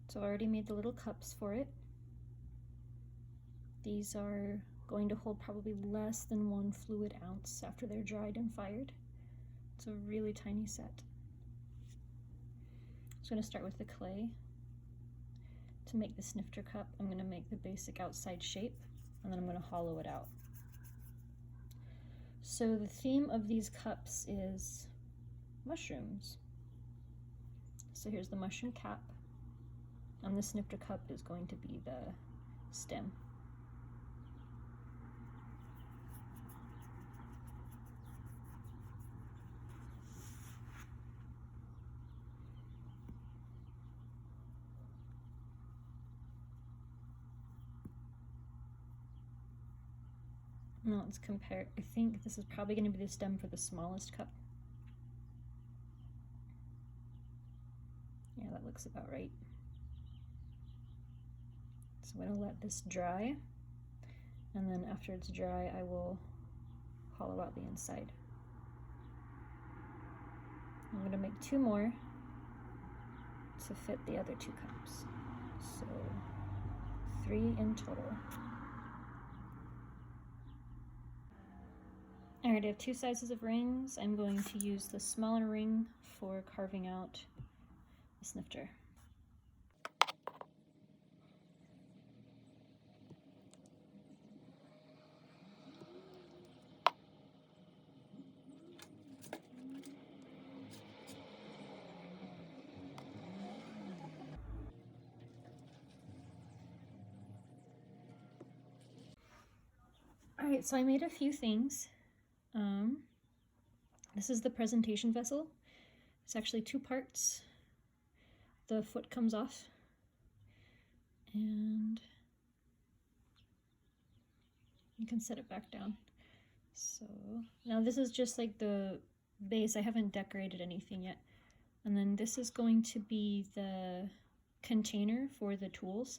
So I already made the little cups for it. These are going to hold probably less than 1 fluid ounce after they're dried and fired. It's a really tiny set. So I'm going to start with the clay. To make the snifter cup, I'm going to make the basic outside shape, and then I'm going to hollow it out. So the theme of these cups is mushrooms. So here's the mushroom cap, and the snifter cup is going to be the stem. Now let's compare. I think this is probably going to be the stem for the smallest cup. Yeah, that looks about right. So I'm going to let this dry, and then after it's dry, I will hollow out the inside. I'm going to make 2 more to fit the other 2 cups. So 3 in total. Alright, I have 2 sizes of rings. I'm going to use the smaller ring for carving out the snifter. Alright, so I made a few things. This is the presentation vessel. It's actually 2 parts. The foot comes off, and you can set it back down. So now this is just like the base. I haven't decorated anything yet. And then this is going to be the container for the tools.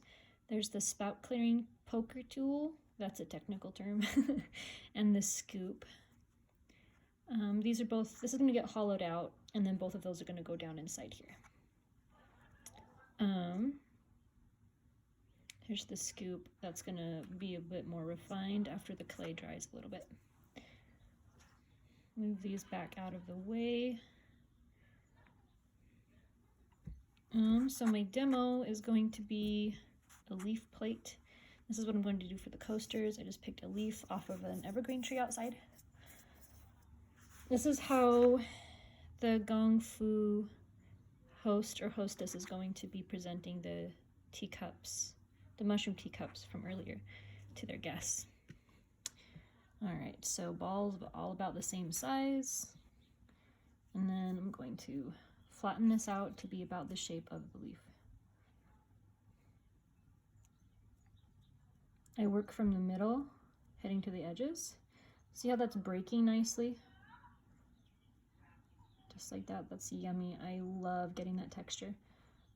There's the spout clearing poker tool, that's a technical term, and the scoop. These are both, this is going to get hollowed out, and then both of those are going to go down inside here. Here's the scoop. That's going to be a bit more refined after the clay dries a little bit. Move these back out of the way. So my demo is going to be a leaf plate. This is what I'm going to do for the coasters. I just picked a leaf off of an evergreen tree outside. This is how the Gongfu host or hostess is going to be presenting the teacups, the mushroom teacups from earlier, to their guests. All right, so balls all about the same size. And then I'm going to flatten this out to be about the shape of the leaf. I work from the middle, heading to the edges. See how that's breaking nicely? Just like that, that's yummy. I love getting that texture.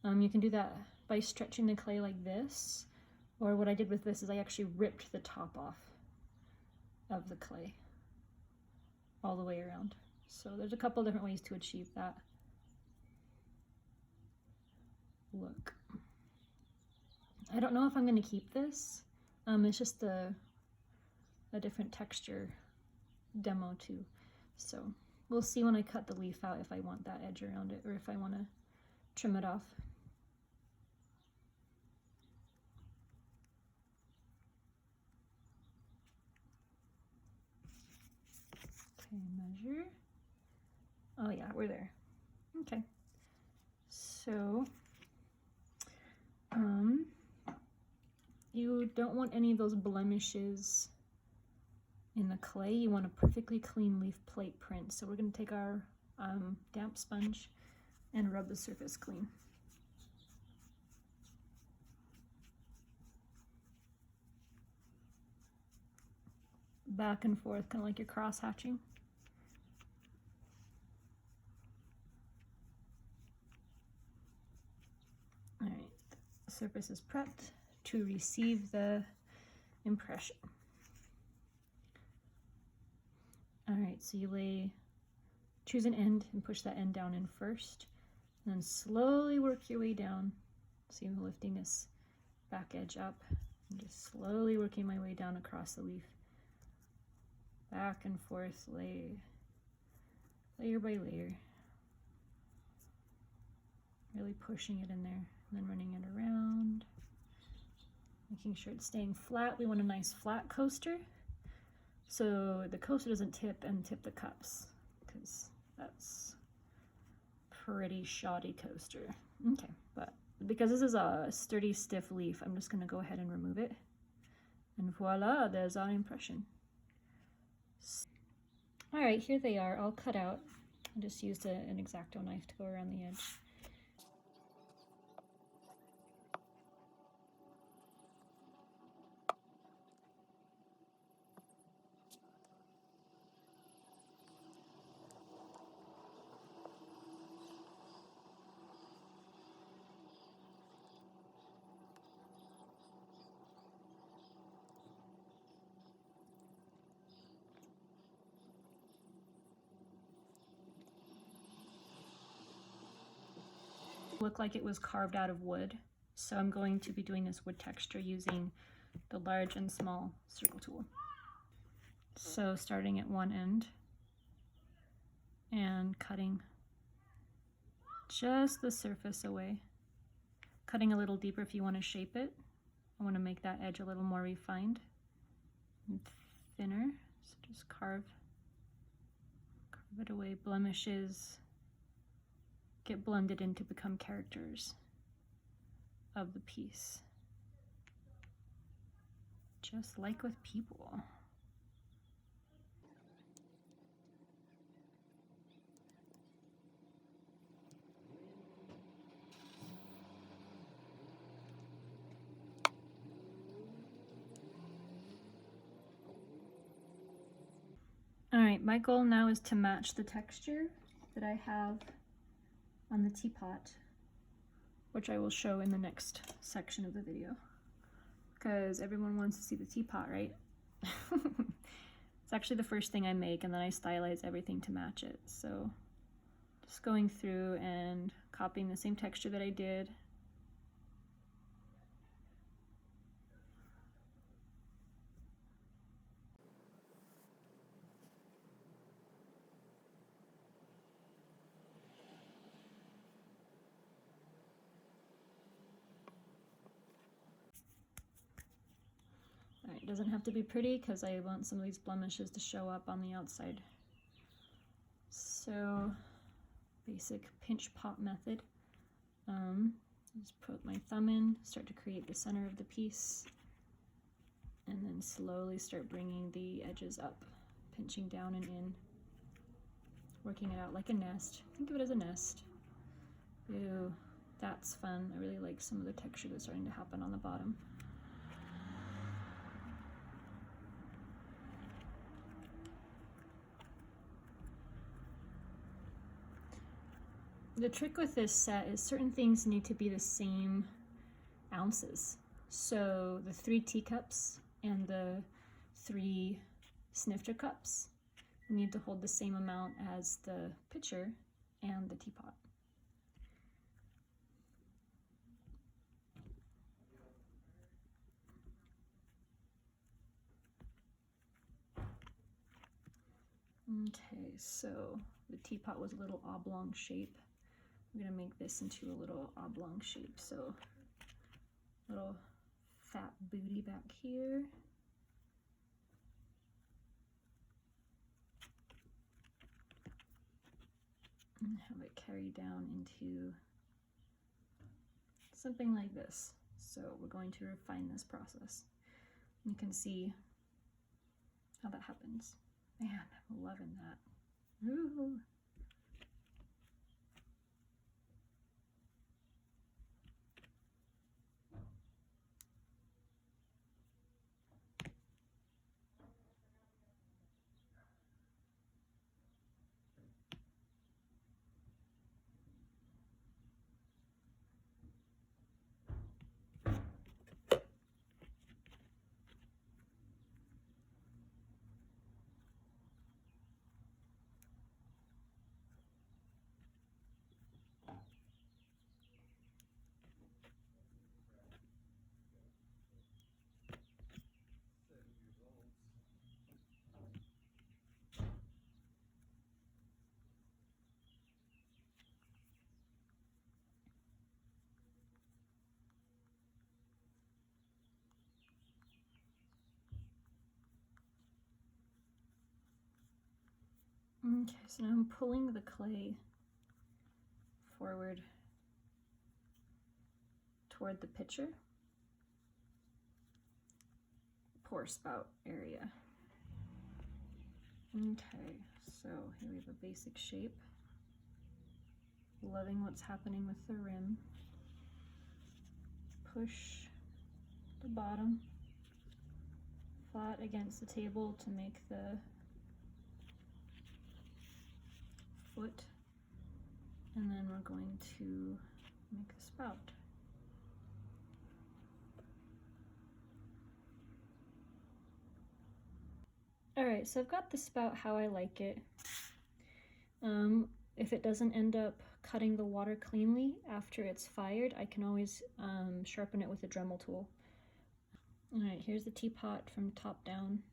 You can do that by stretching the clay like this, or what I did with this is I actually ripped the top off of the clay all the way around. So there's a couple different ways to achieve that look. I don't know if I'm going to keep this. It's just a different texture demo too. So we'll see when I cut the leaf out if I want that edge around it or if I want to trim it off. Okay, measure. Oh yeah, we're there. Okay. So, you don't want any of those blemishes in the clay. You want a perfectly clean leaf plate print. So we're going to take our damp sponge and rub the surface clean. Back and forth, kind of like you're cross hatching. All right, the surface is prepped to receive the impression. All right, so you choose an end and push that end down in first, and then slowly work your way down See, I'm lifting this back edge up and just slowly working my way down across the leaf. Back and forth, layer by layer. Really pushing it in there and then running it around. Making sure it's staying flat. We want a nice flat coaster, so the coaster doesn't tip and tip the cups, because that's pretty shoddy coaster. Okay, but because this is a sturdy, stiff leaf, I'm just gonna go ahead and remove it. And voila, there's our impression. All right, here they are, all cut out. I just used an X-Acto knife to go around the edge. Look like it was carved out of wood, so I'm going to be doing this wood texture using the large and small circle tool. So starting at one end and cutting just the surface away, cutting a little deeper if you want to shape it. I want to make that edge a little more refined and thinner, so just carve it away. Blemishes get blended in to become characters of the piece, just like with people. All right, my goal now is to match the texture that I have on the teapot, which I will show in the next section of the video, because everyone wants to see the teapot, right? It's actually the first thing I make, and then I stylize everything to match it. So just going through and copying the same texture that I did. It doesn't have to be pretty because I want some of these blemishes to show up on the outside. So, basic pinch pop method. Just put my thumb in, start to create the center of the piece, and then slowly start bringing the edges up, pinching down and in, working it out like a nest. Think of it as a nest. Ew, that's fun. I really like some of the texture that's starting to happen on the bottom. The trick with this set is certain things need to be the same ounces. So the 3 teacups and the 3 snifter cups need to hold the same amount as the pitcher and the teapot. Okay, so the teapot was a little oblong shape. I'm gonna make this into a little oblong shape. So little fat booty back here. And have it carry down into something like this. So we're going to refine this process. You can see how that happens. Man, I'm loving that. Ooh. Okay, so now I'm pulling the clay forward toward the pitcher, pour spout area. Okay, so here we have a basic shape. Loving what's happening with the rim. Push the bottom flat against the table to make the foot, and then we're going to make a spout. Alright, so I've got the spout how I like it. If it doesn't end up cutting the water cleanly after it's fired, I can always sharpen it with a Dremel tool. Alright, here's the teapot from top down.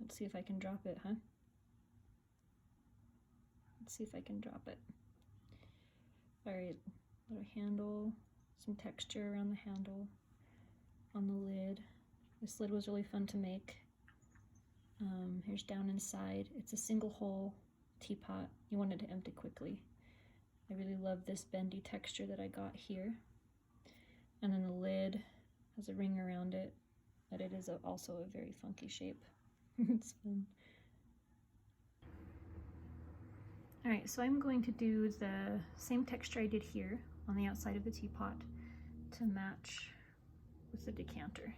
Let's see if I can drop it, huh? Let's see if I can drop it. Alright, little handle, some texture around the handle, on the lid. This lid was really fun to make. Here's down inside. It's a single hole teapot. You want it to empty quickly. I really love this bendy texture that I got here. And then the lid has a ring around it, but it is also a very funky shape. It's fun. Alright, so I'm going to do the same texture I did here on the outside of the teapot to match with the decanter.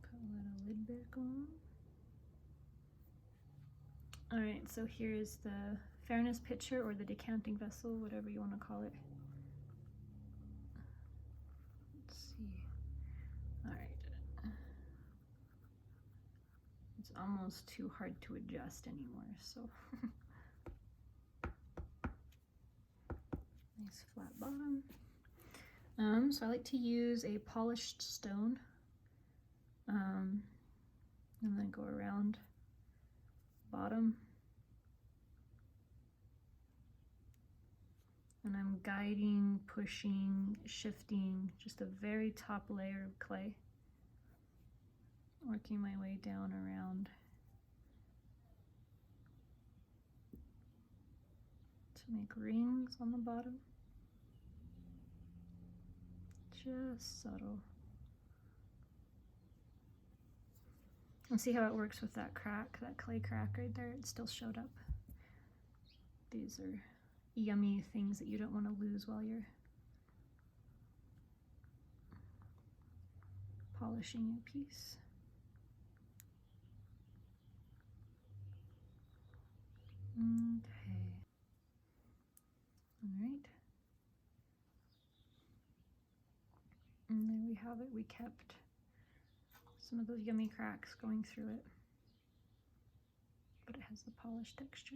Put a little lid back on. Alright, so here's the fairness pitcher or the decanting vessel, whatever you want to call it. Let's see. Alright. It's almost too hard to adjust anymore, so. Nice flat bottom. So I like to use a polished stone and then go around bottom, and I'm guiding, pushing, shifting just a very top layer of clay, working my way down around to make rings on the bottom, just subtle. And see how it works with that crack, that clay crack right there? It still showed up. These are yummy things that you don't want to lose while you're polishing your piece. Okay. All right. And there we have it. We kept some of those yummy cracks going through it, but it has the polished texture.